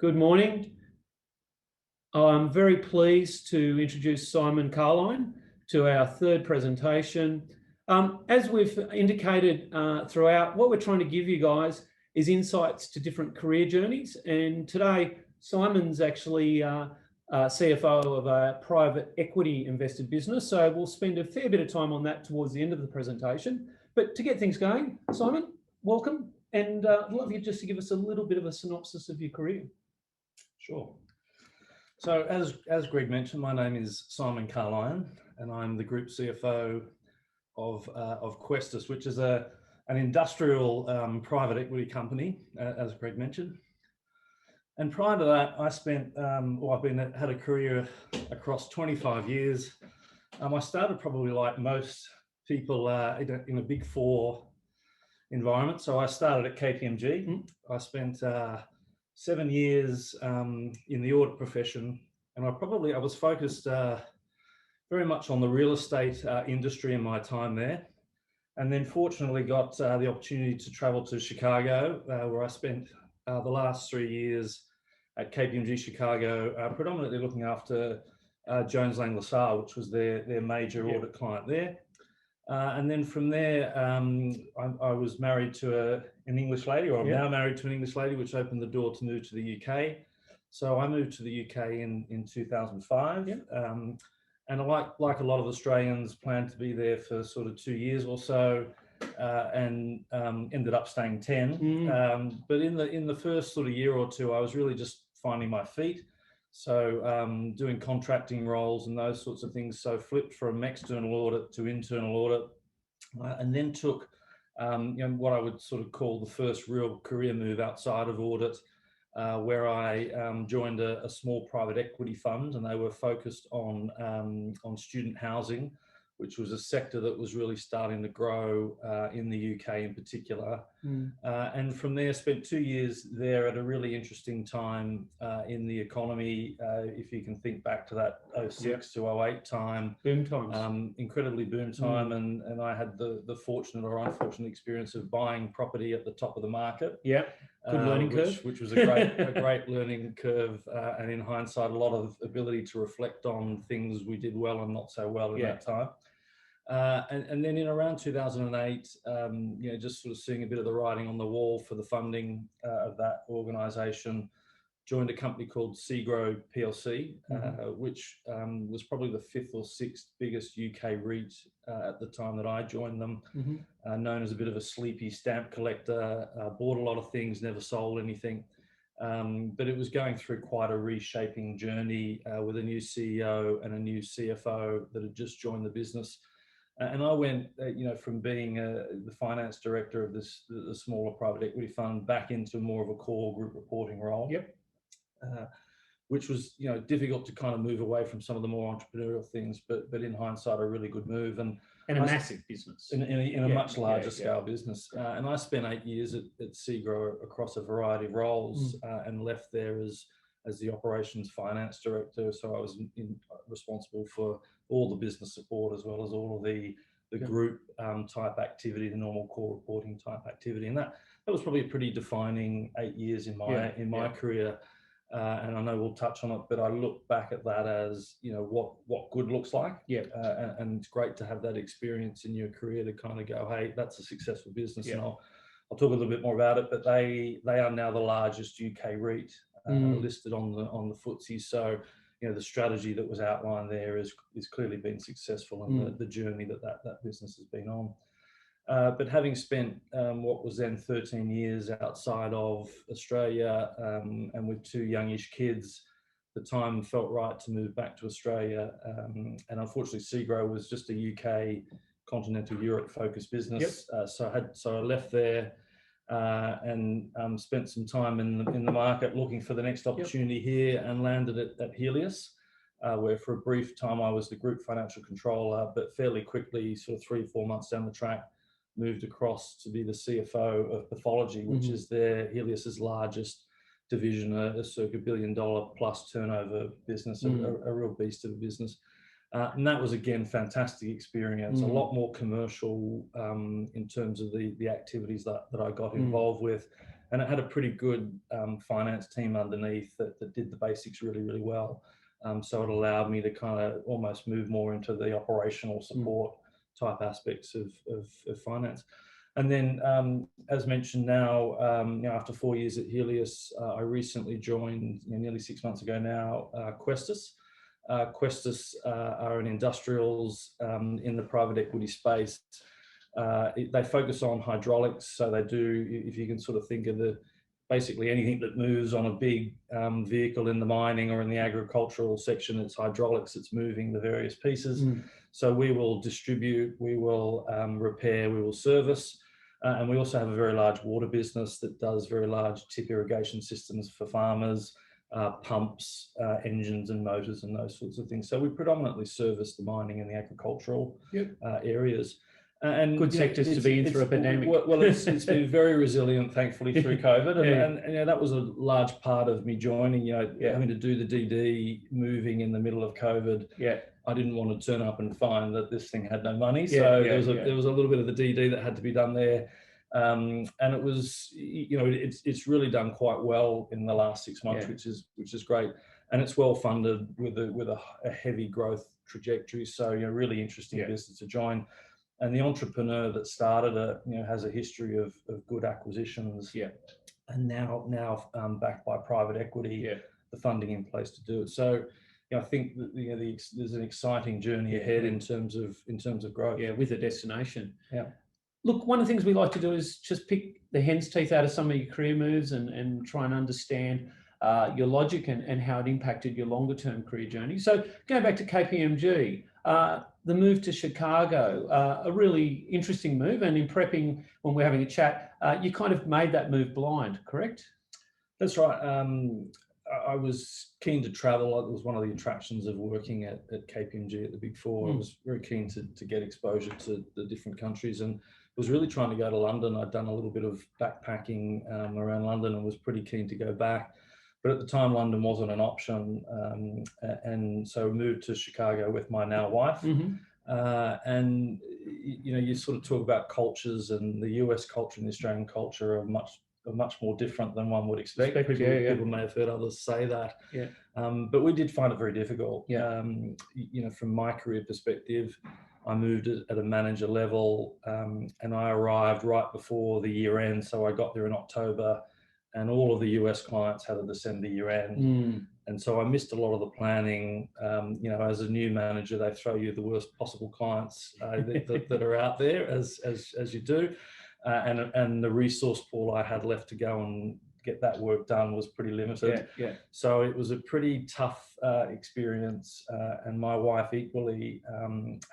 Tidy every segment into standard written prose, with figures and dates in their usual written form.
Good morning. I'm very pleased to introduce Simon Carlyon to our third presentation. As we've indicated throughout, what we're trying to give you guys is insights to different career journeys. And today, Simon's actually CFO of a private equity invested business. So we'll spend a fair bit of time on that towards the end of the presentation. But to get things going, Simon, welcome. And I'd love you just to give us a little bit of a synopsis of your career. Sure. So as Greg mentioned, my name is Simon Carlyon, and I'm the Group CFO of Questas, which is an industrial private equity company, as Greg mentioned. And prior to that, I spent, had a career across 25 years. I started probably like most people in a Big Four environment. So I started at KPMG. I spent 7 years in the audit profession, and I was focused very much on the real estate industry in my time there, and then fortunately got the opportunity to travel to Chicago, where I spent the last 3 years at KPMG Chicago, predominantly looking after Jones Lang LaSalle, which was their major audit client there. And then from there, I was married to an English lady, or I'm now married to an English lady, which opened the door to move to the UK. So I moved to the UK in 2005. And like a lot of Australians, planned to be there for sort of 2 years or so, and ended up staying 10. But in the first sort of year or two, I was really just finding my feet. So doing contracting roles and those sorts of things. So flipped from external audit to internal audit, and then took what I would sort of call the first real career move outside of audit, where I joined a small private equity fund, and they were focused on student housing, which was a sector that was really starting to grow in the UK in particular. And from there, spent 2 years there at a really interesting time in the economy. If you can think back to that 06 to 08 time. Boom times. Incredibly boom time. And I had the fortunate or unfortunate experience of buying property at the top of the market. Yeah. Good learning curve. Which was a great learning curve, and in hindsight, a lot of ability to reflect on things we did well and not so well in that time. And then in around 2008, just sort of seeing a bit of the writing on the wall for the funding of that organisation, joined a company called Segro PLC, which was probably the 5th or 6th biggest UK REIT at the time that I joined them, known as a bit of a sleepy stamp collector, bought a lot of things, never sold anything. But it was going through quite a reshaping journey with a new CEO and a new CFO that had just joined the business. And I went, from being the finance director of the smaller private equity fund back into more of a core group reporting role. Which was, difficult to kind of move away from some of the more entrepreneurial things, but in hindsight, a really good move. And a massive business. In a much larger scale business. And I spent 8 years at Segro across a variety of roles, and left there as the operations finance director. So I was responsible for all the business support as well as all of the group type activity, the normal core reporting type activity. And that was probably a pretty defining 8 years in my career. And I know we'll touch on it, but I look back at that as, what good looks like. And it's great to have that experience in your career to kind of go, hey, that's a successful business. And I'll talk a little bit more about it, but they are now the largest UK REIT listed on the FTSE. So, the strategy that was outlined there is clearly been successful, and the journey that business has been on. But having spent what was then 13 years outside of Australia, and with 2 youngish kids, the time felt right to move back to Australia. And unfortunately, Segro was just a UK, continental Europe focused business. So I left there and spent some time in the market looking for the next opportunity here, and landed at Helios, where for a brief time I was the group financial controller, but fairly quickly, sort of 3 or 4 months down the track, moved across to be the CFO of pathology, which is Helios's largest division, a circa $1 billion plus turnover business, a real beast of a business. And that was, again, fantastic experience, a lot more commercial in terms of the activities that I got involved with, and it had a pretty good finance team underneath that did the basics really, really well. So it allowed me to kind of almost move more into the operational support type aspects of finance. And then, as mentioned now, after 4 years at Helios, I recently joined, nearly 6 months ago now, Questas. Questas are an industrials in the private equity space. They focus on hydraulics, so they do, if you can sort of think of basically anything that moves on a big vehicle in the mining or in the agricultural section, it's hydraulics, it's moving the various pieces. So we will distribute, we will repair, we will service. And we also have a very large water business that does very large tip irrigation systems for farmers, pumps, engines and motors and those sorts of things. So we predominantly service the mining and the agricultural areas. And good sectors to be in through a pandemic. Well, it's been very resilient, thankfully, through COVID, and that was a large part of me joining. Having to do the DD, moving in the middle of COVID. I didn't want to turn up and find that this thing had no money, so there was a little bit of the DD that had to be done there, and it was, it's really done quite well in the last 6 months, which is great, and it's well funded with a heavy growth trajectory. So really interesting business to join. And the entrepreneur that started it, has a history of good acquisitions. And now backed by private equity, the funding in place to do it. So, I think that there's an exciting journey ahead in terms of growth. With a destination. Look, one of the things we like to do is just pick the hen's teeth out of some of your career moves and try and understand your logic and how it impacted your longer term career journey. So going back to KPMG, the move to Chicago, a really interesting move, and in prepping when we're having a chat, you kind of made that move blind, correct? That's right. I was keen to travel. It was one of the attractions of working at KPMG at the Big Four. I was very keen to get exposure to the different countries, and was really trying to go to London. I'd done a little bit of backpacking around London and was pretty keen to go back. But at the time, London wasn't an option, and so moved to Chicago with my now wife. And you sort of talk about cultures, and the US culture and the Australian culture are much more different than one would expect. People may have heard others say that. But we did find it very difficult. From my career perspective, I moved at a manager level, and I arrived right before the year end. So I got there in October, and all of the US clients had a December year end. And so I missed a lot of the planning. As a new manager, they throw you the worst possible clients that are out there, as you do. And the resource pool I had left to go and get that work done was pretty limited. So it was a pretty tough experience. And my wife equally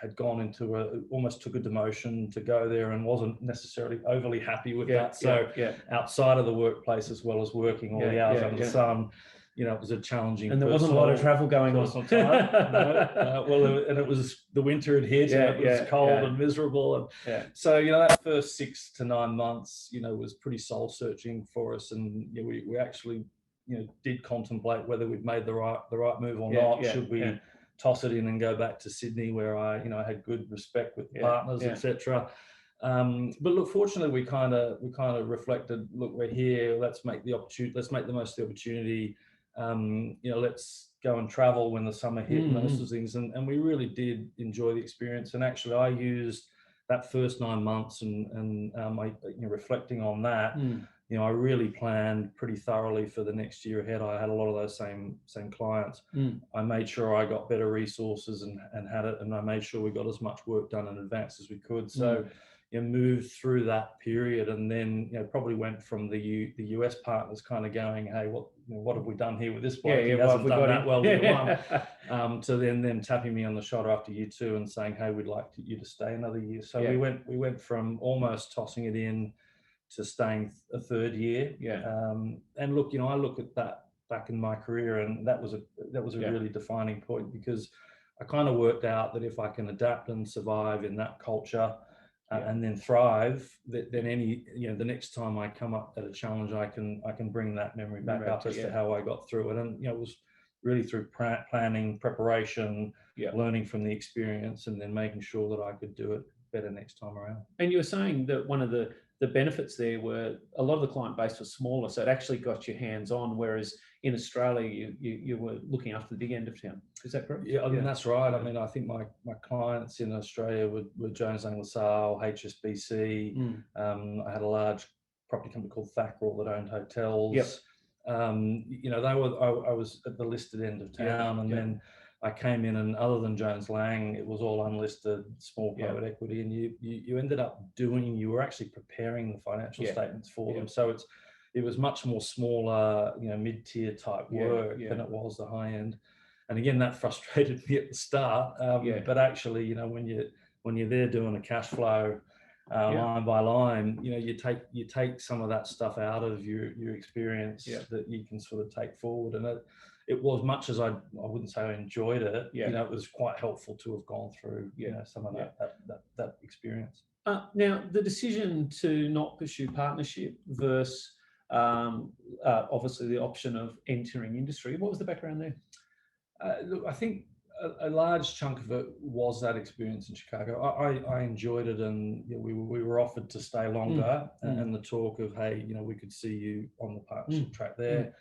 had gone into almost took a demotion to go there, and wasn't necessarily overly happy with that. So outside of the workplace, as well as working all the hours under the sun, it was a challenging. And there wasn't a lot of travel going on. Well, and it was, the winter had hit, and it was cold and miserable. And so, that first 6 to 9 months, was pretty soul searching for us. And we actually, did contemplate whether we'd made the right move or not. Should we toss it in and go back to Sydney, where I had good respect with partners, etc. But look, fortunately, we kind of reflected. Look, we're here. Let's make the most of the opportunity. Let's go and travel when the summer hit and those sorts of things. And we really did enjoy the experience. And actually, I used that first 9 months and reflecting on that, I really planned pretty thoroughly for the next year ahead. I had a lot of those same clients. I made sure I got better resources and had it, and I made sure we got as much work done in advance as we could. So moved through that period, and then probably went from the US partners kind of going, hey, what have we done here with this bloke? He hasn't done that well with one. To then them tapping me on the shoulder after year 2 and saying, hey, we'd like you to stay another year. So we went from almost tossing it in to staying a third year. And look, I look at that back in my career, and that was a really defining point, because I kind of worked out that if I can adapt and survive in that culture, and then thrive, then the next time I come up at a challenge, I can bring that memory back up as to how I got through it. And it was really through planning, preparation, learning from the experience, and then making sure that I could do it better next time around. And you were saying that one of the the benefits there were a lot of the client base was smaller, so it actually got your hands on, whereas in Australia, you were looking after the big end of town. Is that correct? Yeah, I mean, that's right. I mean, I think my clients in Australia were Jones Lang LaSalle, HSBC. I had a large property company called Thackrell that owned hotels. Yep. You know, I was at the listed end of town, and then I came in, and other than Jones Lang, it was all unlisted, small private equity, and you ended up you were actually preparing the financial statements for them. So it was much more smaller, you know, mid-tier type work than it was the high end. And again, that frustrated me at the start. But actually, you know, when you're there doing a cash flow line by line, you know, you take some of that stuff out of your experience that you can sort of take forward. And it was, much as I wouldn't say I enjoyed it, you know, it was quite helpful to have gone through you know, some of that experience. Now, the decision to not pursue partnership versus obviously the option of entering industry, what was the background there? Look, I think a large chunk of it was that experience in Chicago. I enjoyed it, and you know, we were offered to stay longer, and the talk of, hey, you know, we could see you on the partnership track there.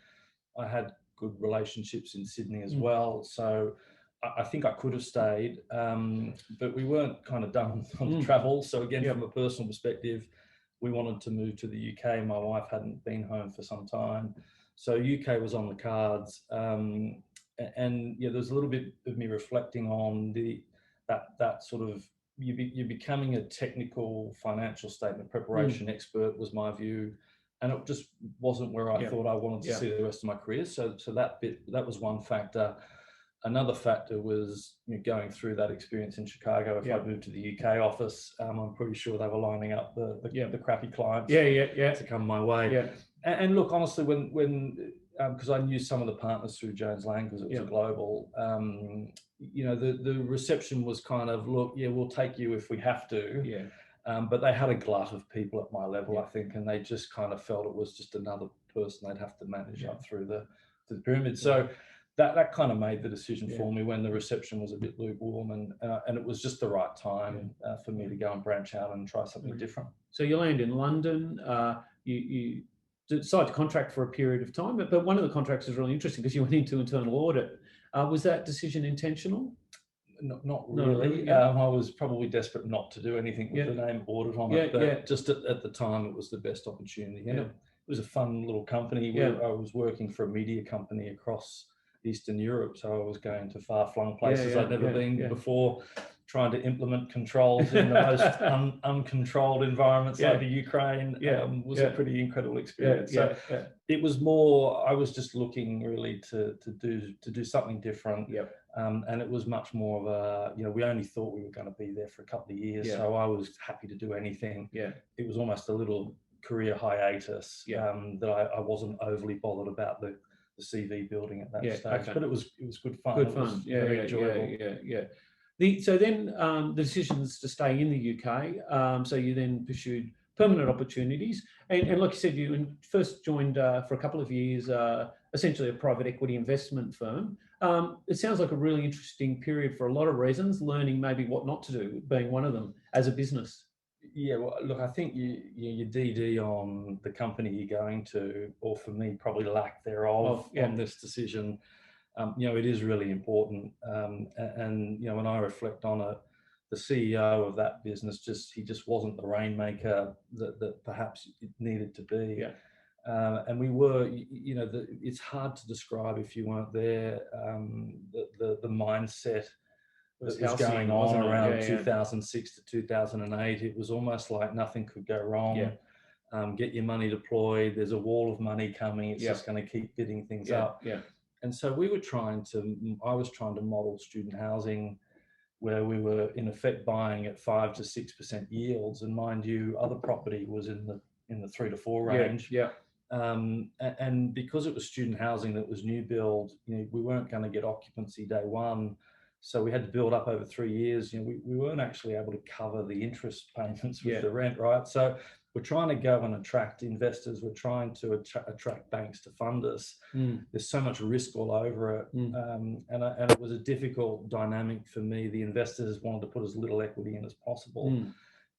I had good relationships in Sydney as well, so I think I could have stayed, but we weren't kind of done on the travel. So again, from a personal perspective, we wanted to move to the UK. My wife hadn't been home for some time, so UK was on the cards. And yeah, there's a little bit of me reflecting on that sort of, you're becoming a technical financial statement preparation expert, was my view, and it just wasn't where I thought I wanted to see the rest of my career. So that was one factor. Another factor was, you know, going through that experience in Chicago. If I moved to the UK office, I'm pretty sure they were lining up the crappy clients to come my way. And look, honestly, when because I knew some of the partners through Jones Lang, because it was a global, you know, the reception was kind of, look, we'll take you if we have to. But they had a glut of people at my level, I think, and they just kind of felt it was just another person they'd have to manage up through the pyramid. So that kind of made the decision for me when the reception was a bit lukewarm, and it was just the right time for me to go and branch out and try something different. So you land in London. You decide to contract for a period of time, but one of the contracts is really interesting because you went into internal audit. Was that decision intentional? Not really. I was probably desperate not to do anything with the name audit on it, but just at the time, it was the best opportunity. And it was a fun little company. I was working for a media company across Eastern Europe, so I was going to far-flung places I'd never been before, trying to implement controls in the most uncontrolled environments like the Ukraine. Was a pretty incredible experience. So it was more, I was just looking really to do something different. And it was much more of a, you know, we only thought we were going to be there for a couple of years, so I was happy to do anything. It was almost a little career hiatus that I wasn't overly bothered about the CV building at that stage, but it was good fun. Good fun. Very enjoyable. So then the decisions to stay in the UK. So you then pursued permanent opportunities, and like you said, you first joined for a couple of years, essentially a private equity investment firm. It sounds like a really interesting period for a lot of reasons. Learning maybe what not to do being one of them as a business. Yeah, well, look, I think your DD on the company you're going to, or for me, probably lack thereof on this decision, you know, it is really important. And, you know, when I reflect on it, the CEO of that business, he just wasn't the rainmaker that perhaps it needed to be. And we were, you know, it's hard to describe if you weren't there, the mindset that was going on around 2006 to 2008. It was almost like nothing could go wrong. Get your money deployed. There's a wall of money coming. It's just going to keep bidding things up. And so I was trying to model student housing, where we were in effect buying at 5 to 6% yields. And mind you, other property was in the 3 to 4 range. And because it was student housing that was new build, you know, we weren't going to get occupancy day one. So we had to build up over 3 years. You know, we weren't actually able to cover the interest payments with the rent, right? So we're trying to go and attract investors. We're trying to attract banks to fund us. There's so much risk all over it. And it was a difficult dynamic for me. The investors wanted to put as little equity in as possible.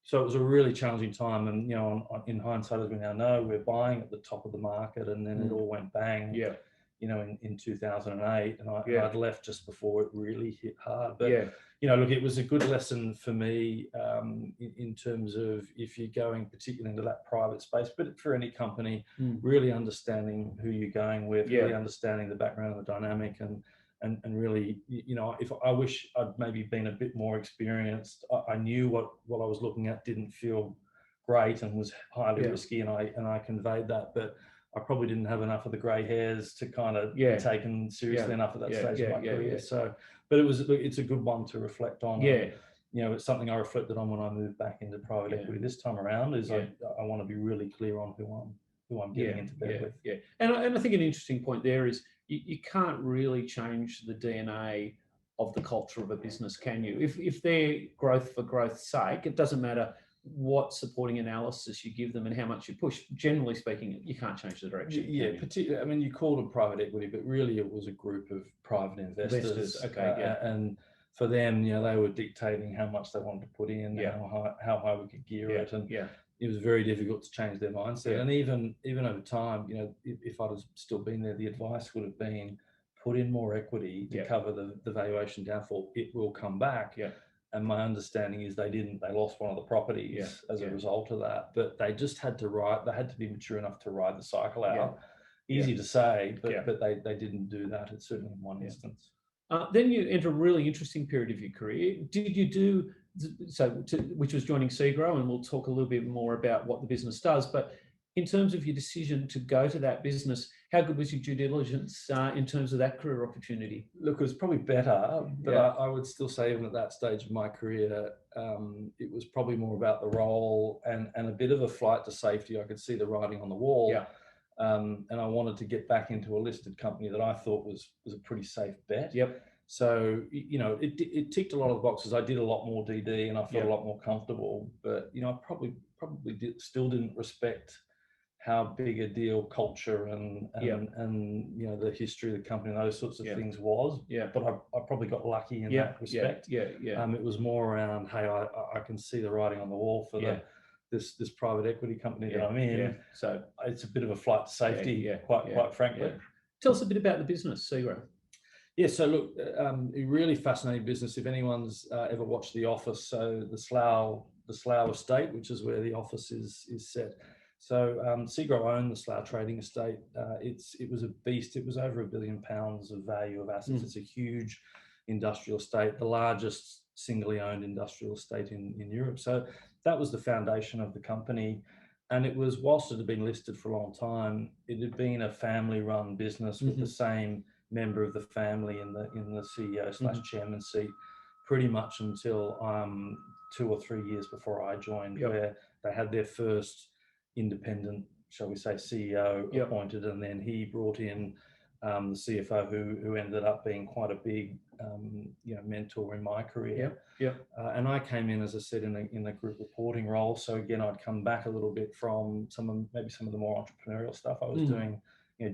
So it was a really challenging time, and in hindsight, as we now know, we're buying at the top of the market, and then it all went bang. Yeah. In 2008, and I'd left just before it really hit hard. But look, it was a good lesson for me in terms of, if you're going particularly into that private space, but for any company, really understanding who you're going with, really understanding the background and the dynamic, and really, if I wish I'd maybe been a bit more experienced. I knew what I was looking at didn't feel great and was highly risky, and I conveyed that, but I probably didn't have enough of the grey hairs to kind of be taken seriously enough at that stage of my career. So, but it's a good one to reflect on. It's something I reflected on when I moved back into private equity this time around. Is I want to be really clear on who I'm getting into bed with. And I think an interesting point there is you can't really change the DNA of the culture of a business, can you? If they're growth for growth's sake, it doesn't matter what supporting analysis you give them and how much you push. Generally speaking, you can't change the direction. Particularly, I mean, you called it private equity, but really it was a group of private investors. And for them, they were dictating how much they wanted to put in, how high we could gear it, and it was very difficult to change their mindset. And even over time, if I'd have still been there, the advice would have been, put in more equity to cover the valuation downfall. It will come back. And my understanding is they lost one of the properties as a result of that. But they just had to be mature enough to ride the cycle out. Easy to say, but they didn't do that. It's certainly in one instance. Then you enter a really interesting period of your career. Did you do which was joining Segro, and we'll talk a little bit more about what the business does. But in terms of your decision to go to that business, how good was your due diligence in terms of that career opportunity? Look, it was probably better, but I would still say, even at that stage of my career, it was probably more about the role and a bit of a flight to safety. I could see the writing on the wall. And I wanted to get back into a listed company that I thought was a pretty safe bet. So, it ticked a lot of the boxes. I did a lot more DD, and I felt a lot more comfortable, but, I probably still didn't respect how big a deal culture and the history of the company and those sorts of things was. But I probably got lucky in that respect. It was more around, hey, I can see the writing on the wall for this private equity company that I'm in. So it's a bit of a flight to safety, quite frankly. Tell us a bit about the business, Segro. So look, a really fascinating business. If anyone's ever watched The Office, so the Slough estate, which is where the office is set. So Segro owned the Slough trading estate. It was a beast. It was over £1 billion of value of assets. It's a huge industrial estate, the largest singly owned industrial estate in Europe. So that was the foundation of the company. And it was, whilst it had been listed for a long time, it had been a family-run business with the same member of the family in the CEO/chairman seat, pretty much until 2 or 3 years before I joined, where they had their first independent, shall we say, CEO appointed, and then he brought in the CFO, who ended up being quite a big mentor in my career. And I came in, as I said, in the group reporting role. So again, I'd come back a little bit from some of the more entrepreneurial stuff. I was doing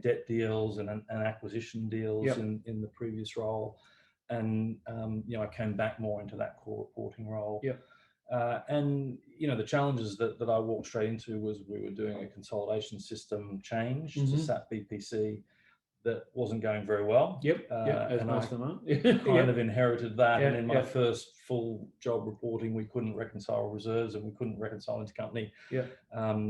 debt deals and acquisition deals in the previous role, and I came back more into that core reporting role. And the challenges that I walked straight into was, we were doing a consolidation system change to SAP BPC that wasn't going very well. As and most of them I kind of inherited that. And in my first full job reporting, we couldn't reconcile reserves and we couldn't reconcile intercompany,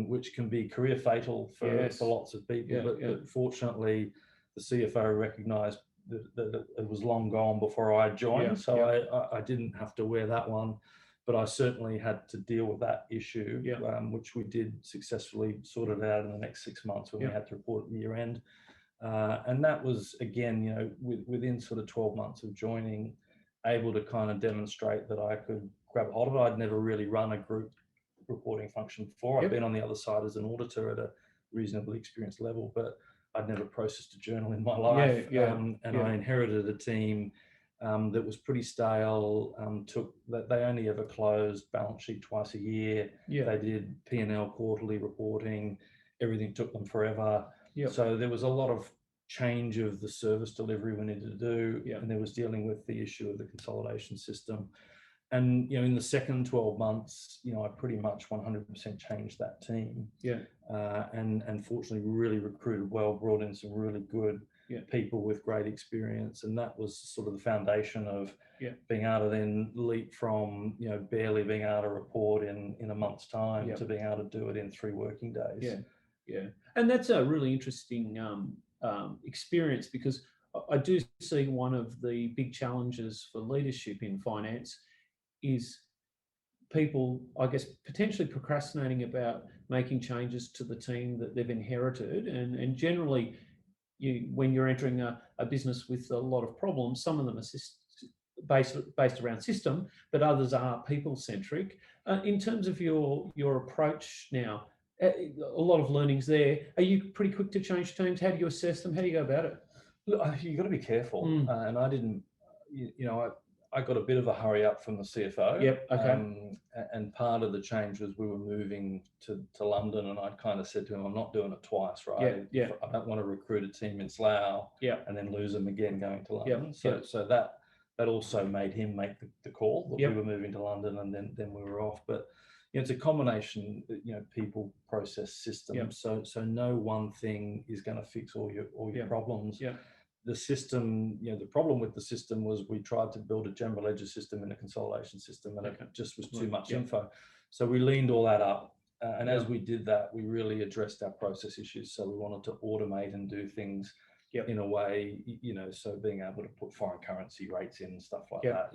which can be career fatal for lots of people. But fortunately, the CFO recognised that it was long gone before I joined, so I didn't have to wear that one. But I certainly had to deal with that issue, which we did successfully sort it out in the next 6 months when we had to report at the year end. And that was, again, within sort of 12 months of joining, able to kind of demonstrate that I could grab hold of it. I'd never really run a group reporting function before. I've been on the other side as an auditor at a reasonably experienced level, but I'd never processed a journal in my life. And I inherited a team that was pretty stale. They only ever closed balance sheet twice a year. They did P&L quarterly reporting. Everything took them forever. So there was a lot of change of the service delivery we needed to do, and there was dealing with the issue of the consolidation system. And in the second 12 months, I pretty much 100% changed that team. Yeah. And fortunately, really recruited well, brought in some really good people with great experience, and that was sort of the foundation of being able to then leap from barely being able to report in a month's time to being able to do it in 3 working days. Yeah. And that's a really interesting experience, because I do see one of the big challenges for leadership in finance is people, I guess, potentially procrastinating about making changes to the team that they've inherited. And generally, when you're entering a business with a lot of problems, some of them are based around system, but others are people-centric. In terms of your approach now, a lot of learnings there. Are you pretty quick to change teams? How do you assess them? How do you go about it? Look, you've got to be careful. And I didn't, I got a bit of a hurry up from the CFO. Yep. Okay. And part of the change was we were moving to London, and I'd kind of said to him, I'm not doing it twice, right? Yeah. I don't want to recruit a team in Slough and then lose them again going to London. So that also made him make the call that we were moving to London, and then we were off. But it's a combination, people, process, systems. So no one thing is going to fix all your problems. The system, the problem with the system was we tried to build a general ledger system and a consolidation system, and it just was too much info. So we leaned all that up. And as we did that, we really addressed our process issues. So we wanted to automate and do things in a way, so being able to put foreign currency rates in and stuff like that.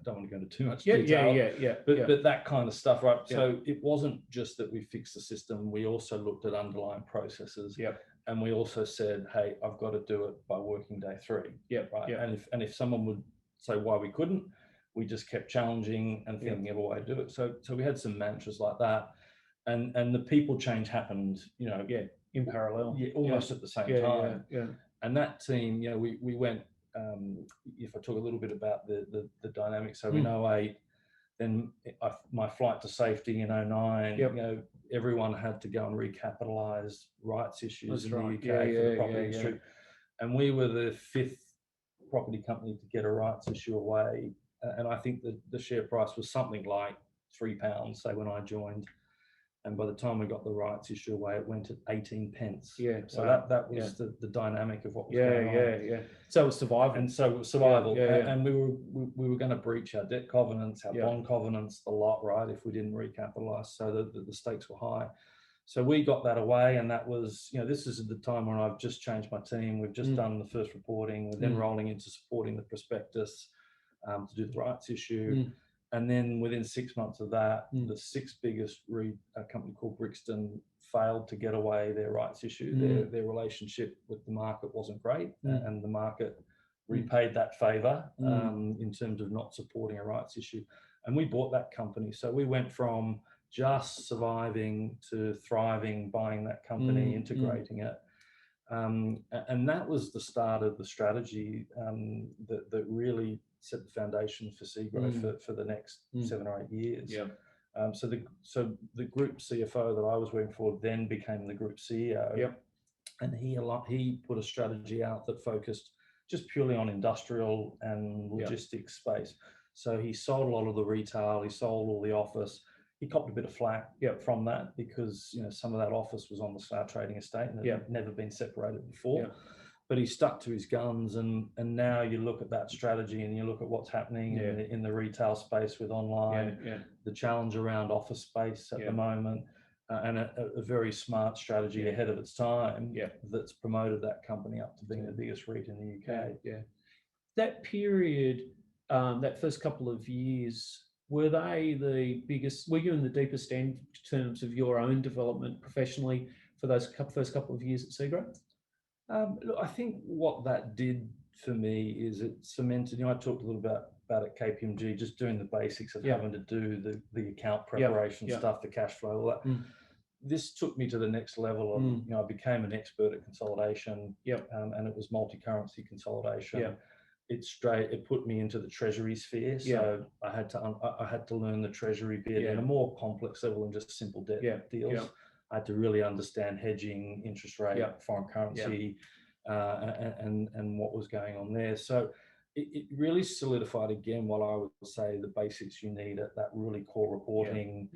Don't want to go into too much detail. But that kind of stuff, right? So it wasn't just that we fixed the system. We also looked at underlying processes. And we also said, hey, I've got to do it by working day 3. Right. And if someone would say why we couldn't, we just kept challenging and thinking of a way to do it. So we had some mantras like that. And the people change happened, in parallel. Almost at the same time. And that team, we went, if I talk a little bit about the dynamics, so in 2008, then my flight to safety in 2009, everyone had to go and recapitalize rights issues in the UK for the property industry. And we were the 5th property company to get a rights issue away. And I think the share price was something like £3, say, when I joined. And by the time we got the rights issue away, it went at 18 pence. So that was the dynamic of what was going on. So it was survival. And so it was survival. And we were going to breach our debt covenants, our bond covenants, the lot, right, if we didn't recapitalize. So the stakes were high. So we got that away, and that was, this is at the time when I've just changed my team. We've just done the first reporting. We're then rolling into supporting the prospectus to do the rights issue. And then within 6 months of that, the 6th biggest company called Brixton failed to get away their rights issue. Their relationship with the market wasn't great, and the market repaid that favour in terms of not supporting a rights issue. And we bought that company. So we went from just surviving to thriving, buying that company, integrating it. And that was the start of the strategy that really set the foundation for SEGRO for the next 7 or 8 years. So the group CFO that I was working for then became the group CEO. And he put a strategy out that focused just purely on industrial and logistics space. So he sold a lot of the retail, he sold all the office. He copped a bit of flack from that because some of that office was on the Slough trading estate and it had never been separated before. But he stuck to his guns, and now you look at that strategy and you look at what's happening in the retail space with online, the challenge around office space at the moment, and a very smart strategy ahead of its time that's promoted that company up to being the biggest REIT in the UK. That period, that first couple of years, were they the biggest? Were you in the deepest end in terms of your own development professionally for those first couple of years at SEGRO? Look, I think what that did for me is it cemented, I talked a little bit about at KPMG, just doing the basics of having to do the account preparation stuff, the cash flow, all that. This took me to the next level of, I became an expert at consolidation, and it was multi-currency consolidation. It put me into the treasury sphere. So I had to learn the treasury bit at a more complex level than just simple debt deals. I had to really understand hedging, interest rate, foreign currency, and what was going on there. So it really solidified again what I would say the basics you need at that really core reporting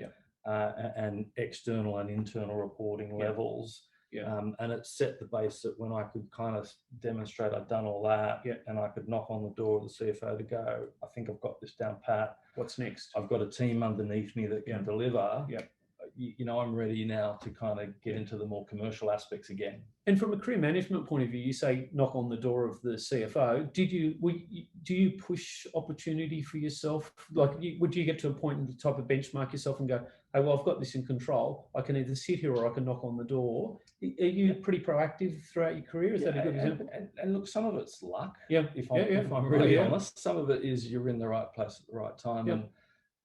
and external and internal reporting levels. And it set the base that when I could kind of demonstrate I'd done all that and I could knock on the door of the CFO to go, I think I've got this down pat. What's next? I've got a team underneath me that can deliver. You know, I'm ready now to kind of get into the more commercial aspects again. And from a career management point of view, you say knock on the door of the CFO. Do you push opportunity for yourself? Like, would you get to a point in the type of benchmark yourself and go, hey, well, I've got this in control. I can either sit here or I can knock on the door. Are you pretty proactive throughout your career? Is that a good example? And look, some of it's luck. If I'm really honest, some of it is you're in the right place at the right time. And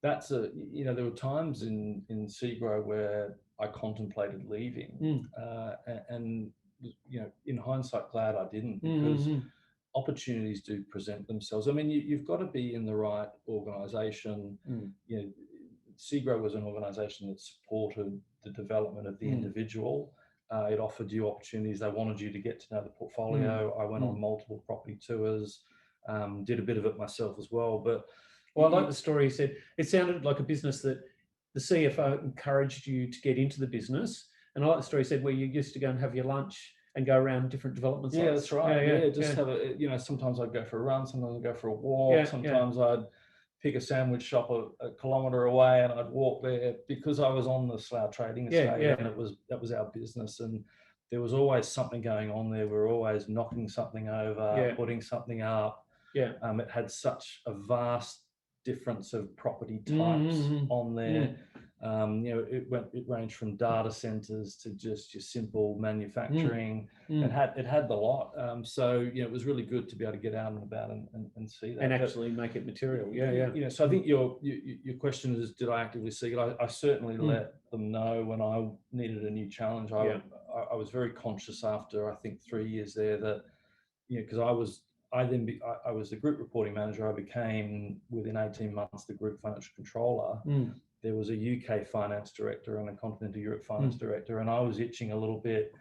that's you know, there were times in SEGRO where I contemplated leaving, and you know, in hindsight, glad I didn't, because opportunities do present themselves. I mean, you've got to be in the right organisation. You know, SEGRO was an organisation that supported the development of the individual. It offered you opportunities. They wanted you to get to know the portfolio. I went on multiple property tours, did a bit of it myself as well, but. Well, I like the story you said. It sounded like a business that the CFO encouraged you to get into the business. And I like the story you said where you used to go and have your lunch and go around different development sites. Yeah, that's right. Just have a, you know, sometimes I'd go for a run, sometimes I'd go for a walk, sometimes I'd pick a sandwich shop a kilometre away and I'd walk there because I was on the Slough Trading Estate and that was our business. And there was always something going on there. We were always knocking something over, putting something up. It had such a vast difference of property types on there. You know, it ranged from data centers to just your simple manufacturing. It had the lot. So you know, it was really good to be able to get out and about and see that and actually make it material. You know, so I think your question is, did I actively seek it? I certainly let them know when I needed a new challenge. I was very conscious after I think 3 years there that, you know, because I was the group reporting manager. I became, within 18 months, the group financial controller. There was a UK finance director and a continental Europe finance director, and I was itching a little bit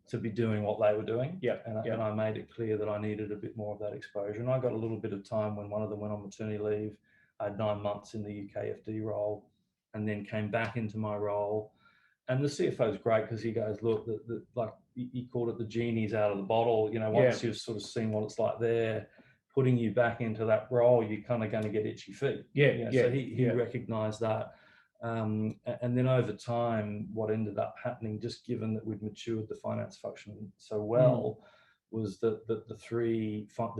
to be doing what they were doing. And I made it clear that I needed a bit more of that exposure. And I got a little bit of time when one of them went on maternity leave. I had 9 months in the UK FD role, and then came back into my role. And the CFO is great because he goes, look, like he called it the genie's out of the bottle. You know, once you've sort of seen what it's like there, putting you back into that role, you're kind of going to get itchy feet. So he recognised that. And then over time, what ended up happening, just given that we'd matured the finance function so well, was that the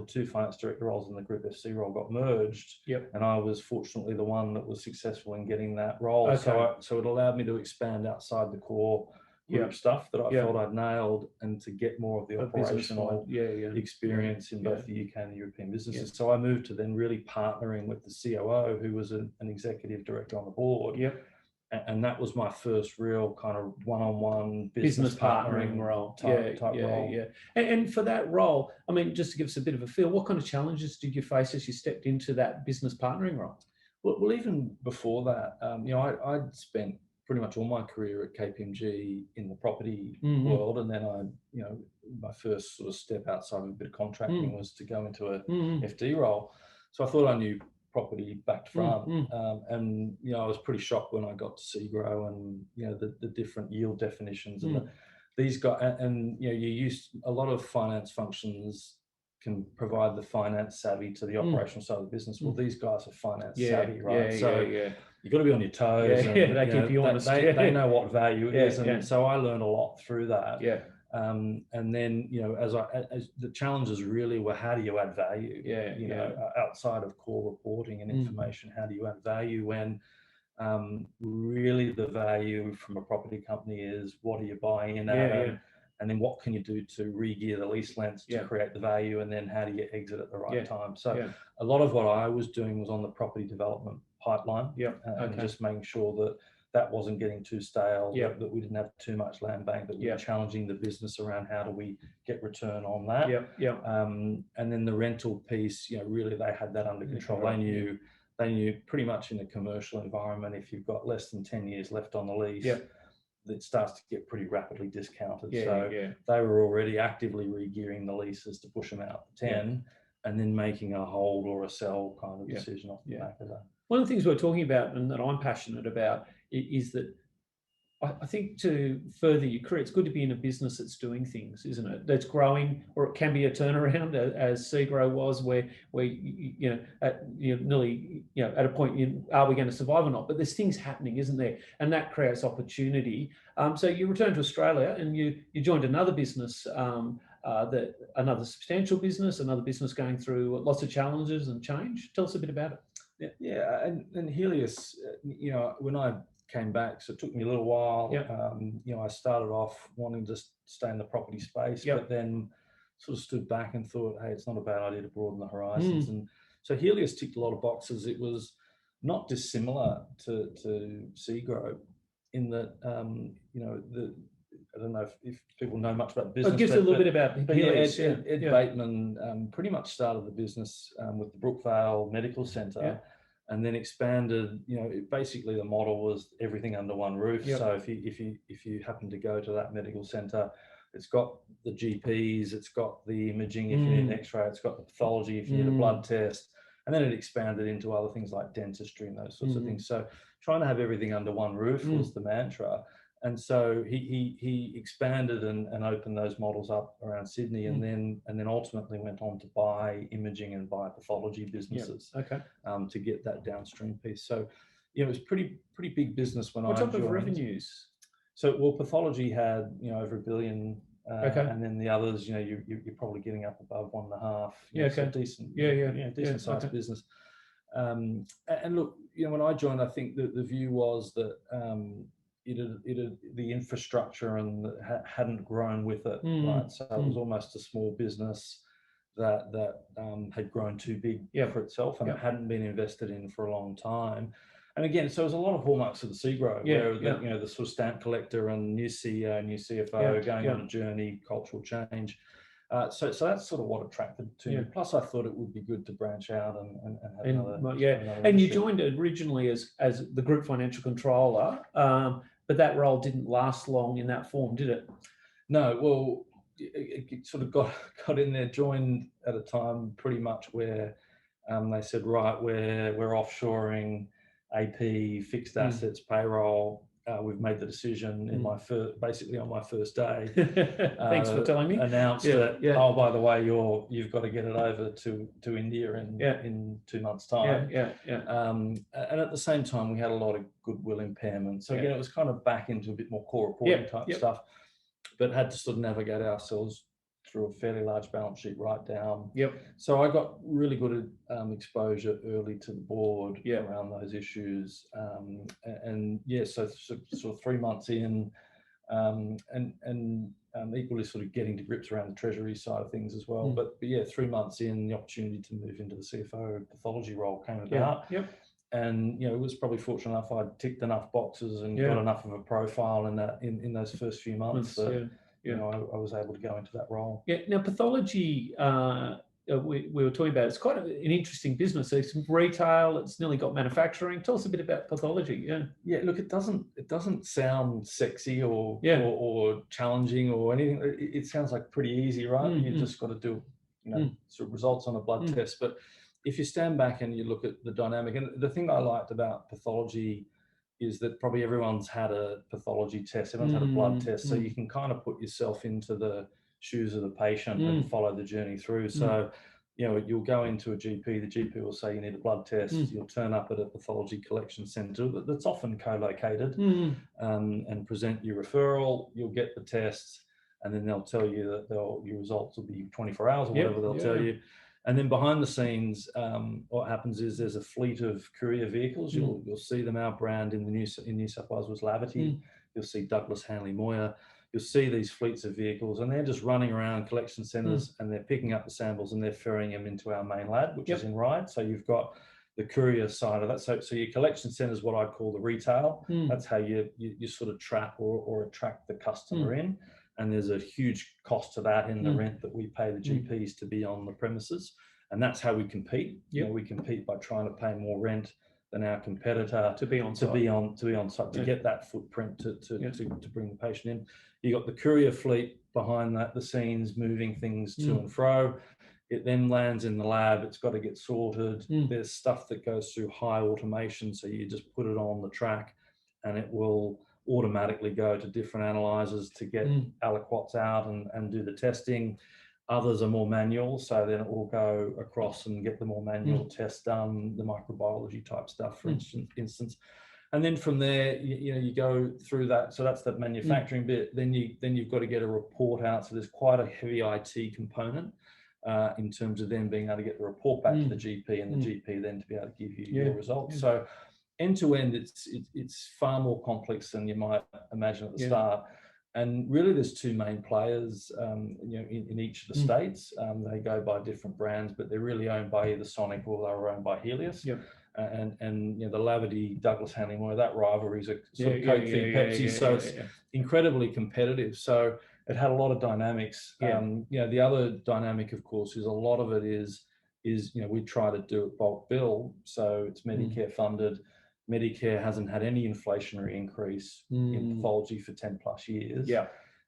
two finance director roles and the group FC role got merged. And I was fortunately the one that was successful in getting that role. So it allowed me to expand outside the core group stuff that I felt I'd nailed, and to get more of the operational experience in both the UK and the European businesses. So I moved to then really partnering with the COO, who was an executive director on the board. And that was my first real kind of one-on-one business partnering role. Type role. And for that role, I mean, just to give us a bit of a feel, what kind of challenges did you face as you stepped into that business partnering role? Well, even before that, you know, I'd spent pretty much all my career at KPMG in the property world, and then you know, my first sort of step outside of a bit of contracting was to go into a FD role. So I thought I knew property back to front, and you know, I was pretty shocked when I got to SEGRO and, you know, the different yield definitions and these guys, and you know, you use a lot of finance functions can provide the finance savvy to the operational side of the business. Well, these guys are finance savvy, right? You've got to be on your toes. And, they keep you honest. They know what value is, and so I learned a lot through that. And then, you know, as the challenges really were, how do you add value? You know, outside of core reporting and information, how do you add value when really the value from a property company is what are you buying in at, and then what can you do to re-gear the lease lengths to create the value, and then how do you exit at the right time? So a lot of what I was doing was on the property development pipeline, and just making sure that that wasn't getting too stale, that we didn't have too much land bank, that we were challenging the business around how do we get return on that. And then the rental piece, you know, really they had that under control. They knew pretty much in a commercial environment, if you've got less than 10 years left on the lease, it starts to get pretty rapidly discounted. They were already actively re-gearing the leases to push them out to 10. and then making a hold or a sell kind of decision off the back of that. One of the things we're talking about and that I'm passionate about is that I think to further your career, it's good to be in a business that's doing things, isn't it? That's growing, or it can be a turnaround, as Seagrow was, where nearly at a point, are we going to survive or not? But there's things happening, isn't there? And that creates opportunity. So you returned to Australia and you joined another business, another substantial business, another business going through lots of challenges and change. Tell us a bit about it. Yeah, and Helios, when I came back, so it took me a little while. I started off wanting to stay in the property space, but then sort of stood back and thought, hey, it's not a bad idea to broaden the horizons. And so Helios ticked a lot of boxes. It was not dissimilar to Seagrow in that, I don't know if people know much about business. It gives a little bit about Helios. Ed Bateman pretty much started the business with the Brookvale Medical Centre. And then expanded. Basically the model was everything under one roof. So if you happen to go to that medical centre, it's got the GPs, it's got the imaging if you need an X-ray, it's got the pathology if you need a blood test, and then it expanded into other things like dentistry and those sorts of things. So trying to have everything under one roof was the mantra. And so he expanded and opened those models up around Sydney, and then ultimately went on to buy imaging and buy pathology businesses to get that downstream piece. So it was pretty big business when I joined. What type of revenues? So pathology had over $1 billion, and then the others, you're probably getting up above 1.5. So decent sized business. And look, when I joined, I think that the view was that the infrastructure and hadn't grown with it, right? So it was almost a small business that had grown too big for itself, and it hadn't been invested in for a long time. And again, so there's a lot of hallmarks of the Seagrow, where the sort of stamp collector and new CEO, new CFO going on a journey, cultural change. So that's sort of what attracted to me. Plus, I thought it would be good to branch out and have another. And you joined originally as the group financial controller, but that role didn't last long in that form, did it? No. Well, it sort of got in there. Joined at a time pretty much where they said, right, we're offshoring AP, fixed assets, payroll. We've made the decision in basically on my first day. Thanks for telling me. Announced that. Oh, by the way, you've got to get it over to India in 2 months' time. And at the same time, we had a lot of goodwill impairment. So again, it was kind of back into a bit more core reporting type stuff, but had to sort of navigate ourselves through a fairly large balance sheet write down. So I got really good exposure early to the board around those issues. So sort of 3 months in, and equally sort of getting to grips around the treasury side of things as well. But 3 months in, the opportunity to move into the CFO pathology role came about. And it was probably fortunate enough I'd ticked enough boxes and got enough of a profile in those first few months that I was able to go into that role. Now pathology, we were talking about, it's quite an interesting business. It's retail, it's nearly got manufacturing. Tell us a bit about pathology. Look, it doesn't sound sexy or challenging or anything. It sounds like pretty easy, right? You just got to do sort of results on a blood test. But if you stand back and you look at the dynamic, and the thing I liked about pathology is that probably everyone's had a pathology test, everyone's had a blood test, so you can kind of put yourself into the shoes of the patient and follow the journey through. So, you'll go into a GP, the GP will say you need a blood test, you'll turn up at a pathology collection centre that's often co-located and present your referral, you'll get the test, and then they'll tell you that your results will be 24 hours or whatever they'll tell you. And then behind the scenes, what happens is there's a fleet of courier vehicles. You'll see them. Our brand in New South Wales was Lavity. You'll see Douglas Hanley Moir. You'll see these fleets of vehicles, and they're just running around collection centres and they're picking up the samples and they're ferrying them into our main lab, which is in Ryde. So you've got the courier side of that. So your collection centre is what I'd call the retail. That's how you sort of trap or attract the customer in. And there's a huge cost to that in the rent that we pay the GPs to be on the premises. And that's how we compete. We compete by trying to pay more rent than our competitor to be on site, to get that footprint to bring the patient in. You got the courier fleet behind that, the scenes moving things to and fro. It then lands in the lab. It's got to get sorted. There's stuff that goes through high automation. So you just put it on the track and it will automatically go to different analyzers to get aliquots out and do the testing. Others are more manual. So then it will go across and get the more manual tests done, the microbiology type stuff, for instance. And then from there, you go through that. So that's the manufacturing bit. Then you've got to get a report out. So there's quite a heavy IT component in terms of then being able to get the report back to the GP, and the GP then to be able to give you your results. So end to end, it's far more complex than you might imagine at the start. And really, there's two main players, in each of the states. They go by different brands, but they're really owned by either Sonic or they're owned by Helios. And the Lavity Douglas Hanley, that rivalry is a sort of Coke v Pepsi, so it's incredibly competitive. So it had a lot of dynamics. The other dynamic, of course, is a lot of it is we try to do it bulk bill, so it's Medicare funded. Medicare hasn't had any inflationary increase in pathology for 10 plus years.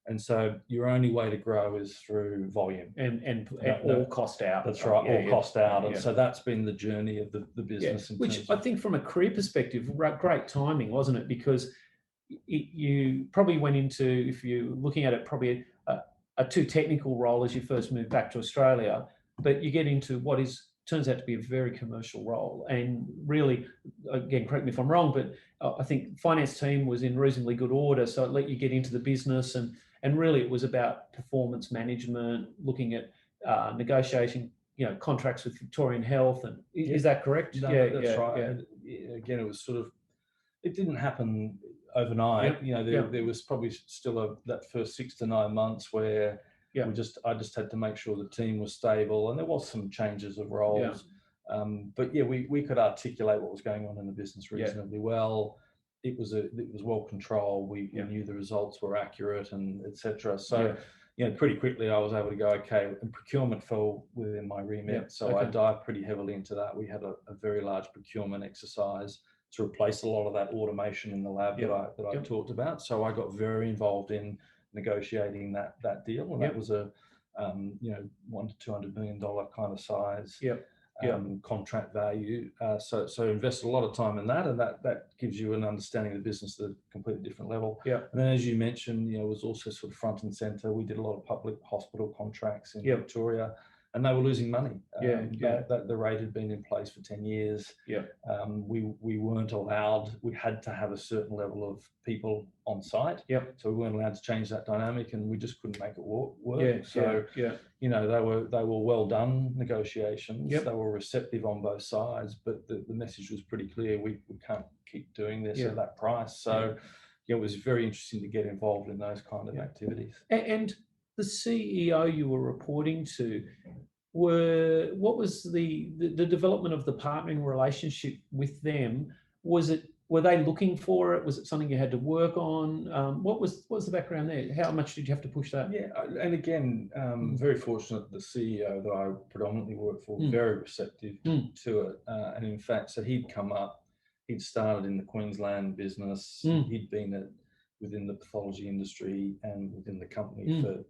And so your only way to grow is through volume and all cost out. That's right, all cost out. And so that's been the journey of the business. Which I think from a career perspective, great timing, wasn't it? Because you probably went into, if you're looking at it, probably a too technical role as you first moved back to Australia, but you get into what turns out to be a very commercial role. And really, again, correct me if I'm wrong, but I think finance team was in reasonably good order, so it let you get into the business, and really it was about performance management, looking at negotiating, contracts with Victorian Health. And is that correct? No, that's right. And again, it was it didn't happen overnight. There was probably still that first 6 to 9 months where I just had to make sure the team was stable, and there was some changes of roles. But we could articulate what was going on in the business reasonably well. It was well controlled. We knew the results were accurate, and etc. So pretty quickly I was able to go, okay, and procurement fell within my remit. So I dived pretty heavily into that. We had a very large procurement exercise to replace a lot of that automation in the lab that I talked about. So I got very involved in negotiating that deal, and that was a $100 to $200 million kind of size contract value. So invested a lot of time in that, and that gives you an understanding of the business at a completely different level. And then, as you mentioned, it was also sort of front and center. We did a lot of public hospital contracts in Victoria, and they were losing money. The rate had been in place for 10 years. We weren't allowed. We had to have a certain level of people on site. So we weren't allowed to change that dynamic, and we just couldn't make it work. They were well done negotiations. They were receptive on both sides, but the message was pretty clear. We can't keep doing this at that price. So it was very interesting to get involved in those kind of activities. And the CEO you were reporting to, what was the development of the partnering relationship with them? Were they looking for it? Was it something you had to work on? What was the background there? How much did you have to push that? And again, very fortunate. The CEO that I predominantly worked for, very receptive to it. And in fact, so he'd come up, he'd started in the Queensland business. He'd been within the pathology industry and within the company for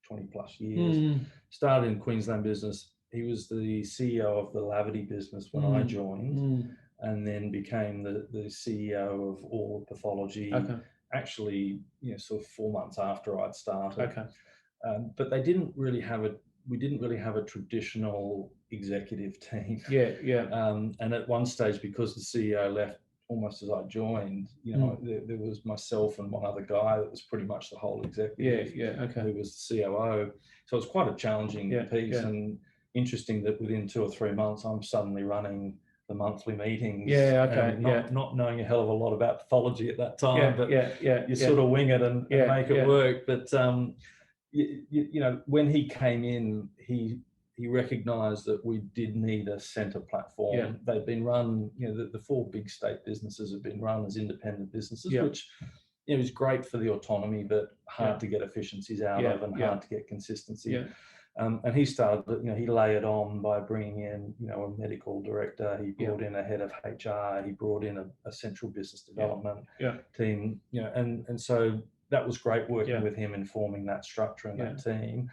20 plus years. Started in Queensland business. He was the CEO of the Lavity business when I joined, and then became the CEO of all pathology. Actually, sort of 4 months after I'd started. But we didn't really have a traditional executive team. And at one stage, because the CEO left almost as I joined, there was myself and one other guy that was pretty much the whole executive. Who was the COO. So it was quite a challenging piece, and interesting that within 2 or 3 months, I'm suddenly running the monthly meetings. Not knowing a hell of a lot about pathology at that time, but you sort of wing it and make it work. But when he came in, he recognised that we did need a centre platform. They've been run, the 4 big state businesses have been run as independent businesses, which is great for the autonomy, but hard to get efficiencies out of, and hard to get consistency. And he started, he layered on by bringing in, a medical director. He brought in a head of HR. He brought in a central business development team. And so that was great working with him in forming that structure and that team.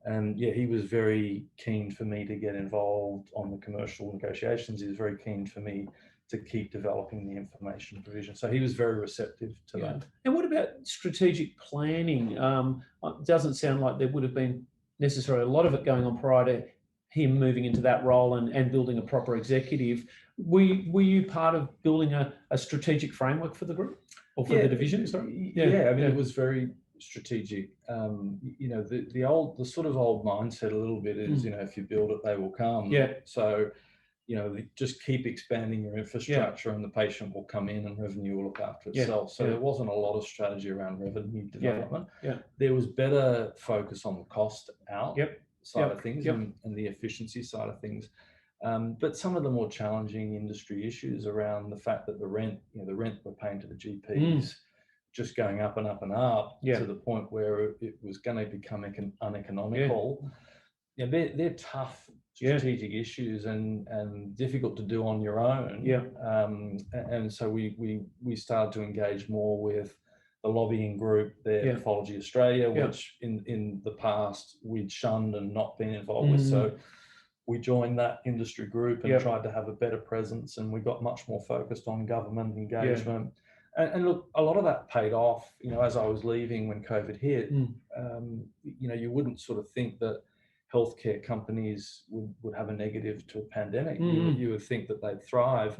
And yeah, he was very keen for me to get involved on the commercial negotiations. He was very keen for me to keep developing the information provision. So he was very receptive to that. And what about strategic planning? It doesn't sound like there would have been necessarily a lot of it going on prior to him moving into that role and building a proper executive. Were you part of building a strategic framework for the group or for the division? Sorry. Yeah, I mean, it was very strategic. You know, the sort of old mindset a little bit is, you know, if you build it, they will come. Yeah. So, you know, just keep expanding your infrastructure and the patient will come in and revenue will look after itself. So there wasn't a lot of strategy around revenue development. There was better focus on the cost out side of things and the efficiency side of things. But some of the more challenging industry issues around the fact that the rent we're paying to the GPs just going up and up and up to the point where it was going to become uneconomical. Yeah, they're tough strategic issues and difficult to do on your own. And so we started to engage more with the lobbying group, the Pathology Australia, which in the past we'd shunned and not been involved with. So we joined that industry group and tried to have a better presence, and we got much more focused on government engagement. And look, a lot of that paid off. You know, as I was leaving when COVID hit, you know, you wouldn't sort of think that healthcare companies would have a negative to a pandemic. You would think that they'd thrive.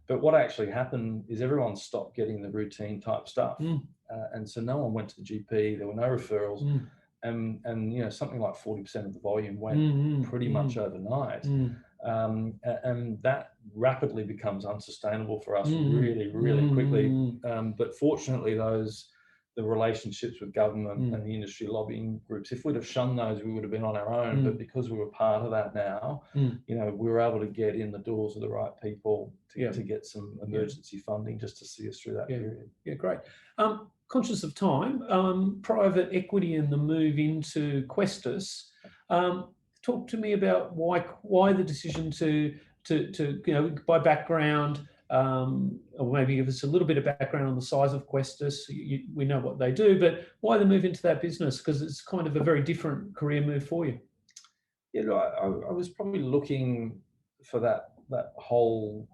But what actually happened is everyone stopped getting the routine type stuff. And so no one went to the GP, there were no referrals. And you know, something like 40% of the volume went pretty much overnight. And that rapidly becomes unsustainable for us really quickly. But fortunately, the relationships with government and the industry lobbying groups, if we'd have shunned those, we would have been on our own. But because we were part of that now, you know, we were able to get in the doors of the right people to get some emergency funding just to see us through that period. Yeah, great. Conscious of time, private equity and the move into Questas. Talk to me about why the decision to you know, by background, or maybe give us a little bit of background on the size of Questas. We know what they do, but why the move into that business? Because it's kind of a very different career move for you. Yeah, I was probably looking for that whole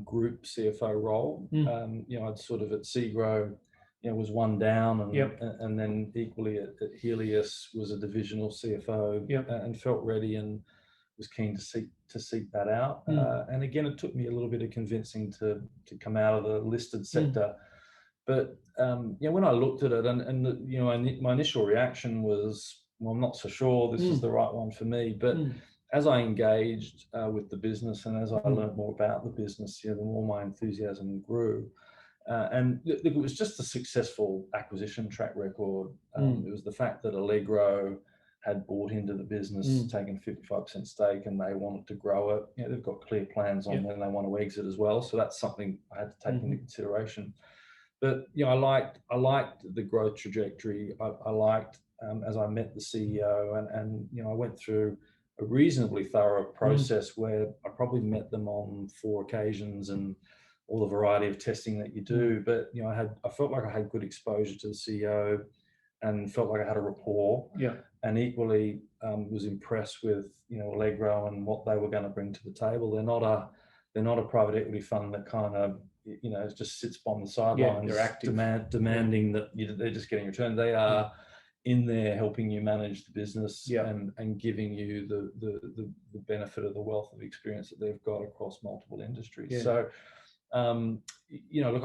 group CFO role. You know, I'd sort of at Seagrow, you know, was one down, and then equally at Helios was a divisional CFO, and felt ready and was keen to seek that out. And again, it took me a little bit of convincing to come out of the listed sector. But you know, when I looked at it, and you know, my initial reaction was, well, I'm not so sure this is the right one for me. But as I engaged with the business and as I learned more about the business, you know, the more my enthusiasm grew. And it was just a successful acquisition track record. It was the fact that Allegro had bought into the business, taken a 55% stake, and they wanted to grow it. You know, they've got clear plans on when they want to exit as well. So that's something I had to take into consideration. But you know, I liked the growth trajectory. I liked as I met the CEO, and you know, I went through a reasonably thorough process where I probably met them on 4 occasions and all the variety of testing that you do. But you know, I felt like I had good exposure to the CEO and felt like I had a rapport. And equally was impressed with, you know, Allegro and what they were going to bring to the table. They're not a private equity fund that kind of, you know, just sits on the sidelines. They're active. Demanding that they're just getting a return. They are in there helping you manage the business and giving you the benefit of the wealth of experience that they've got across multiple industries. So you know, look,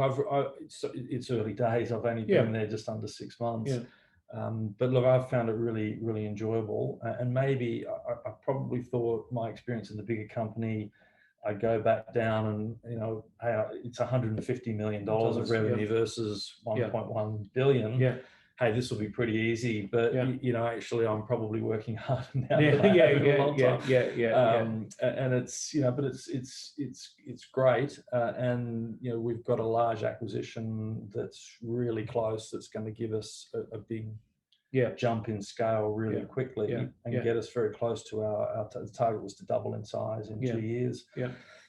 it's early days. I've only been there just under 6 months. But look, I've found it really, really enjoyable. And maybe I probably thought my experience in the bigger company, I'd go back down and, you know, hey, it's $150 million of revenue versus 1.1 billion. Hey, this will be pretty easy, but you know, actually, I'm probably working harder now than I have in a long time. And it's, you know, but it's great, and you know, we've got a large acquisition that's really close. That's going to give us a big jump in scale really quickly and get us very close to our target was to double in size in 2 years.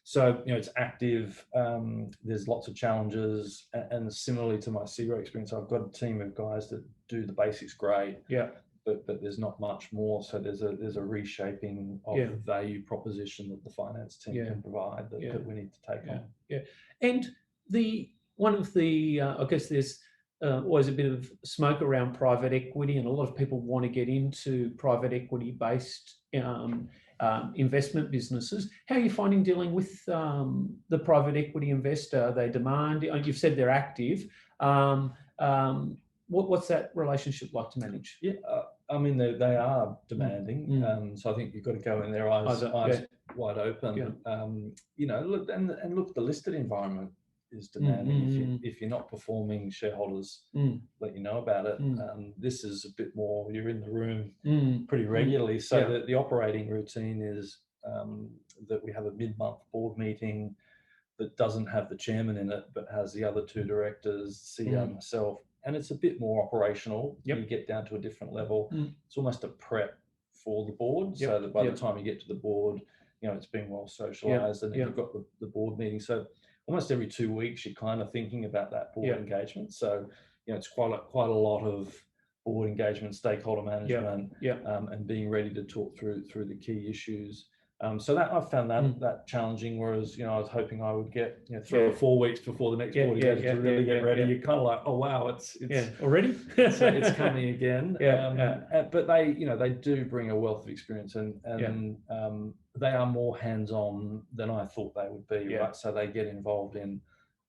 So, you know, it's active. There's lots of challenges, and similarly to my Seagrow experience, I've got a team of guys that do the basics great. but there's not much more. So there's a reshaping of the value proposition that the finance team can provide that we need to take on. Yeah, and one of the I guess there's always a bit of smoke around private equity, and a lot of people want to get into private equity based investment businesses. How are you finding dealing with the private equity investor? They demand. You've said they're active. What's that relationship like to manage? Yeah, I mean they are demanding. So I think you've got to go in their eyes wide open. Look the listed environment is demanding. If you're not performing, shareholders let you know about it. This is a bit more, you're in the room pretty regularly. So the operating routine is that we have a mid-month board meeting that doesn't have the chairman in it, but has the other two directors, CEO, myself. And it's a bit more operational. You get down to a different level. It's almost a prep for the board, so that by the time you get to the board, it's been well socialized, and then you've got the board meeting. So almost every 2 weeks, you're kind of thinking about that board engagement. So it's quite a lot of board engagement, stakeholder management, and being ready to talk through the key issues. So that I found that challenging. Whereas I was hoping I would get 3 or 4 weeks before the next board engagement to really get ready. You're kind of like, oh wow, it's already it's coming again. But they do bring a wealth of experience, and they are more hands-on than I thought they would be. Right, so they get involved in.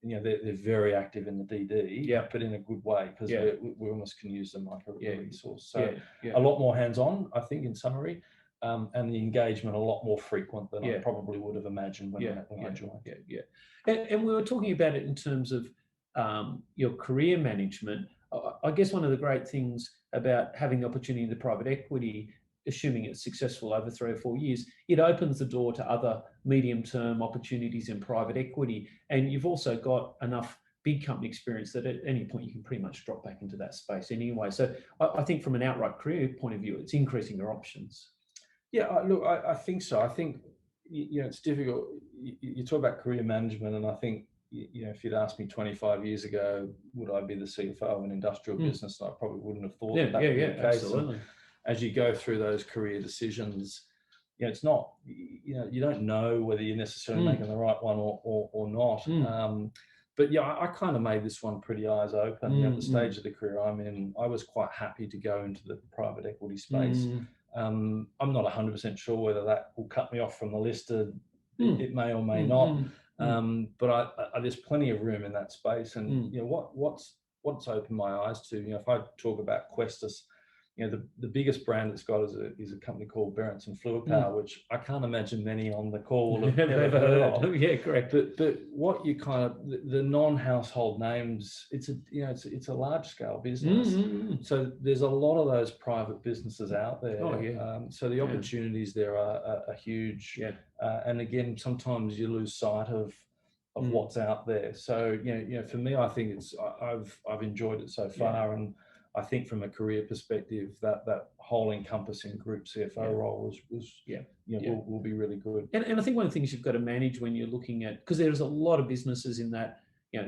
They're very active in the DD, but in a good way, because we almost can use them like a resource. So a lot more hands-on, I think, in summary. And the engagement a lot more frequent than I probably would have imagined when I joined. And we were talking about it in terms of your career management. I guess one of the great things about having the opportunity in the private equity, assuming it's successful over 3 or 4 years, it opens the door to other medium-term opportunities in private equity. And you've also got enough big company experience that at any point you can pretty much drop back into that space anyway. So I think from an outright career point of view, it's increasing your options. Yeah, look, I think so. I think, it's difficult. You talk about career management, and I think, if you'd asked me 25 years ago, would I be the CFO of an industrial business, I probably wouldn't have thought that would be the case. Absolutely. And as you go through those career decisions, it's not, you don't know whether you're necessarily making the right one or not. But I kind of made this one pretty eyes open. At the stage of the career I'm in, I was quite happy to go into the private equity space. I'm not 100% sure whether that will cut me off from the listed. It may or may not. But there's plenty of room in that space. And what's opened my eyes to, if I talk about Questas, the biggest brand it's got is a company called Berenson Fluid Power, which I can't imagine many on the call have ever heard of. Yeah, correct. But what you kind of, the non-household names, it's a large scale business. So there's a lot of those private businesses out there. So the opportunities there are huge. And again, sometimes you lose sight of what's out there. So for me, I think I've enjoyed it so far, and I think from a career perspective, that whole encompassing group CFO role will be really good. And I think one of the things you've got to manage when you're looking at, because there's a lot of businesses in that,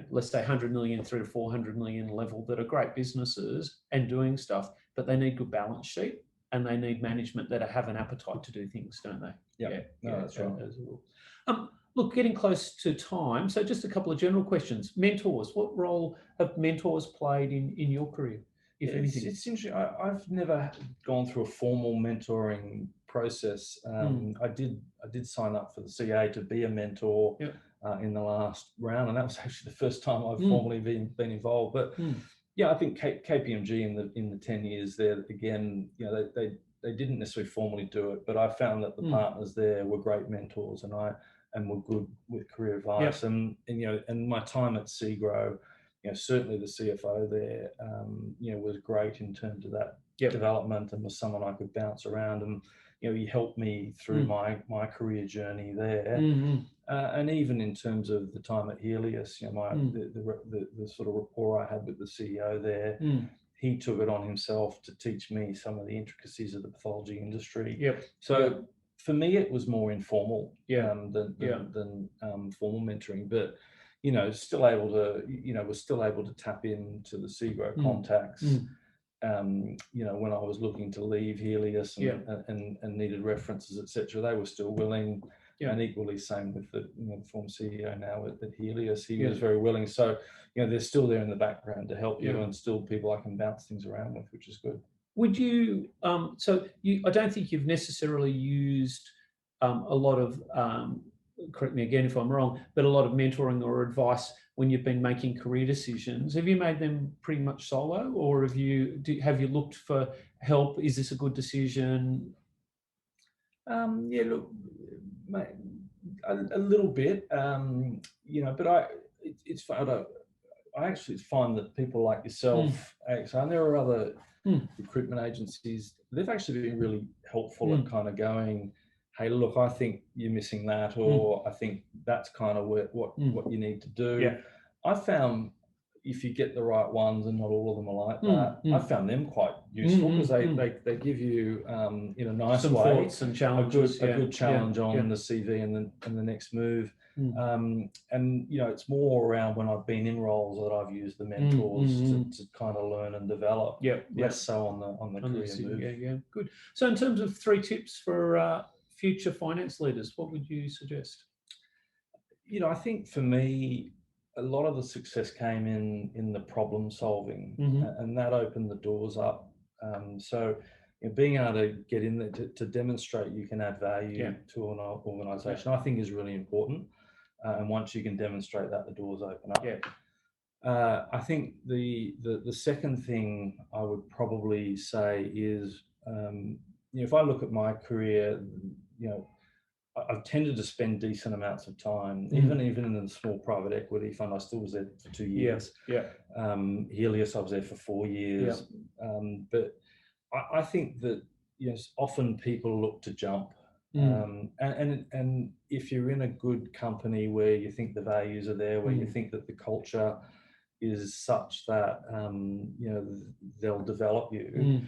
let's say 100 million through to 400 million level that are great businesses and doing stuff, but they need good balance sheet and they need management that have an appetite to do things, don't they? That's right. Look, getting close to time, so just a couple of general questions. Mentors, what role have mentors played in your career? If anything, it's interesting. I've never gone through a formal mentoring process. I did sign up for the CA to be a mentor in the last round, and that was actually the first time I've formally been involved. But I think KPMG in the 10 years there, again, they didn't necessarily formally do it, but I found that the partners there were great mentors, and were good with career advice. And my time at SEGRO, certainly the CFO there, was great in terms of that development, and was someone I could bounce around, and he helped me through my career journey there. And even in terms of the time at Helios, the sort of rapport I had with the CEO there, he took it on himself to teach me some of the intricacies of the pathology industry. So for me, it was more informal than formal mentoring, but was still able to tap into the SEGRO contacts you know, when I was looking to leave Helios and needed references, etc., they were still willing. And equally same with the, you know, former CEO now at Helios. He was very willing. So, you know, they're still there in the background to help you, and still people I can bounce things around with, which is good. Would you, I don't think you've necessarily used a lot of, correct me again if I'm wrong, but a lot of mentoring or advice when you've been making career decisions. Have you made them pretty much solo, or have you looked for help? Is this a good decision? Yeah, look, mate, a little bit, you know, but it's fun. I actually find that people like yourself, and there are other recruitment agencies, they've actually been really helpful at kind of going, hey, look, I think you're missing that, or I think that's kind of what you need to do. I found if you get the right ones, and not all of them are like that, I found them quite useful because they give you in a nice Some way thoughts and challenges, a good challenge on the CV and the next move. And you know, it's more around when I've been in roles that I've used the mentors to kind of learn and develop. Less so on the career move. Good. So in terms of 3 tips for future finance leaders, what would you suggest? You know, I think for me, a lot of the success came in the problem solving, and that opened the doors up. So, you know, being able to get in there to demonstrate you can add value to an organisation, I think is really important. And once you can demonstrate that, the doors open up. I think the second thing I would probably say is, you know, if I look at my career, you know, I've tended to spend decent amounts of time, even in the small private equity fund. I still was there for 2 years. Helios, I was there for 4 years. But I think that, you know, often people look to jump. And if you're in a good company where you think the values are there, where you think that the culture is such that you know, they'll develop you.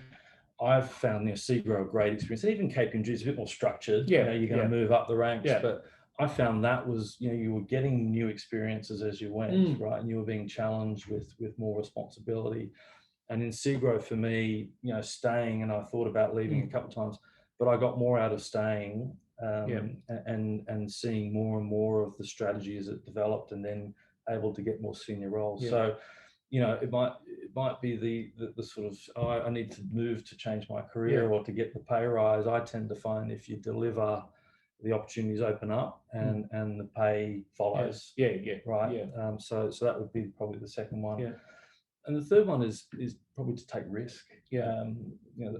I've found, you know, SEGRO a great experience. And even KPMG is a bit more structured. You know, you're going to move up the ranks. But I found that was, you know, you were getting new experiences as you went, right? And you were being challenged with more responsibility. And in SEGRO, for me, you know, staying, and I thought about leaving a couple of times, but I got more out of staying and seeing more and more of the strategy as it developed, and then able to get more senior roles. So, you know, it might be the sort of, oh, I need to move to change my career or to get the pay rise. I tend to find if you deliver, the opportunities open up and the pay follows. Right. So that would be probably the second one. And the third one is probably to take risk. You know,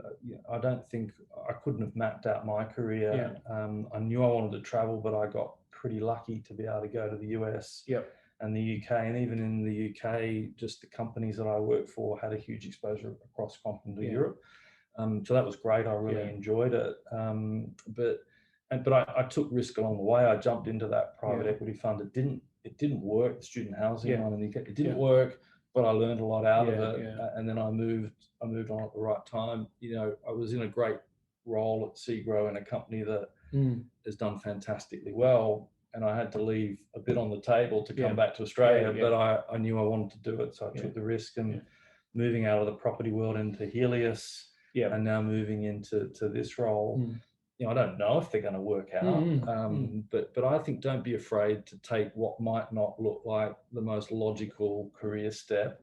I don't think I couldn't have mapped out my career. I knew I wanted to travel, but I got pretty lucky to be able to go to the US. And the UK, and even in the UK, just the companies that I worked for had a huge exposure across continental Europe. So that was great. I really enjoyed it. But I took risk along the way. I jumped into that private equity fund. It didn't work. The student housing one in the UK, it didn't work, but I learned a lot out of it. And then I moved on at the right time. You know, I was in a great role at SEGRO in a company that has done fantastically well. And I had to leave a bit on the table to come back to Australia, but I knew I wanted to do it. So I took the risk, and moving out of the property world into Helios, and now moving into this role. You know, I don't know if they're going to work out, but I think don't be afraid to take what might not look like the most logical career step,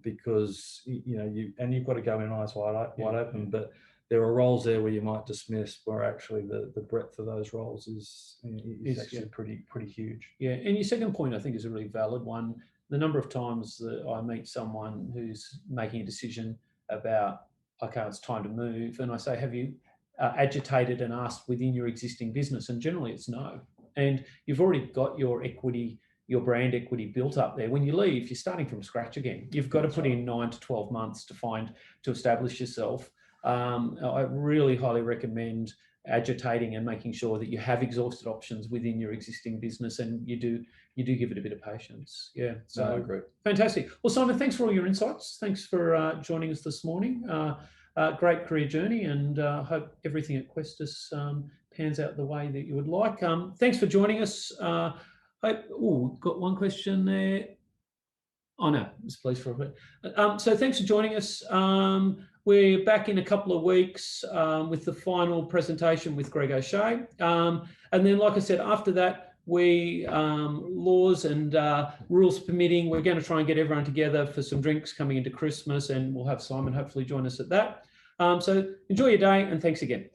because you know you've got to go in eyes wide open, but there are roles there where you might dismiss, where actually the breadth of those roles is actually pretty huge. And your second point, I think, is a really valid one. The number of times that I meet someone who's making a decision about, okay, it's time to move, and I say, have you agitated and asked within your existing business? And generally it's no. And you've already got your equity, your brand equity built up there. When you leave, you're starting from scratch again. You've got to put in 9 to 12 months to establish yourself. I really highly recommend agitating and making sure that you have exhausted options within your existing business, and you do give it a bit of patience. So I agree. Fantastic. Well, Simon, thanks for all your insights. Thanks for joining us this morning. Great career journey, and hope everything at Questas pans out the way that you would like. Thanks for joining us. We've got one question there. Oh no, it's pleased for a bit. So thanks for joining us. We're back in a couple of weeks with the final presentation with Greg O'Shea. And then, like I said, after that, we, laws and rules permitting, we're going to try and get everyone together for some drinks coming into Christmas, and we'll have Simon hopefully join us at that. So enjoy your day, and thanks again.